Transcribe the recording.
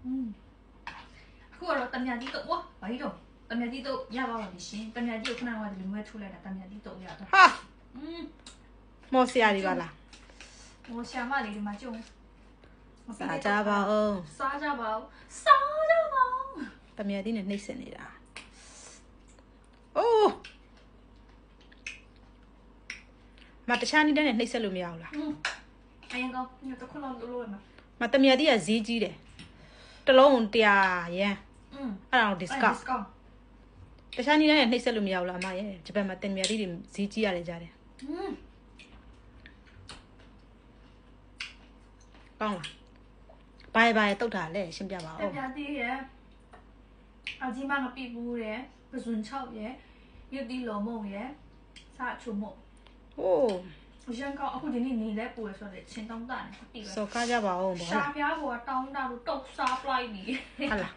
အခုကတော့တမြတိတော့ဝါဘာကြီးတော့တမြတိတော့ရပါပါလိမ့်ရှင်တမြတိကိုခဏကဒီလိုမျိုးထုတ်လိုက်တာတမြတိတော့ရတော့ဟာမော်ဆရာဒီပါလားမော်ဆရာမလေးဒီမှာကျုံစားကြပါဦးစားကြပါဦးစားကြပါဦးတမြတိနဲ့နှိမ့်စင်နေတာအိုးမတခြားနည်းနဲ့နှိမ့်ဆက်လို့မရဘူးလားအရင်ကောညတော့ခလုံးလို့ရမှာမတမြတိကဈေးကြီးတယ်တလုံး100 yen အဲ့ဒါတော့ discount တခြားနည်းနဲ့နှိမ့်ဆက်လို့မရဘူးလားအမရဲ့ဂျပန်မှာတင်မြတိတွေဈေးကြီးရတယ်ကြားတယ်ကောင်းလားဘာတုတ်တာလဲရှင်းပြပါဦးတင်မြတိရဲ့အကြီးမငပိဘူးရဲ့ပဇွန်6ရဲ့ရတိလောမုံရဲ့စာချုံမုံโอ้ရန်ကောအခုဒီနေ့နေလဲပူရဆိုတော့ချင်းတောင်းတာနေပြီပဲစောကားကြပါဦးဗောရှားပြားဘောတောင်းတာလို့တုတ်စားပလိုက်ပြီဟုတ်လား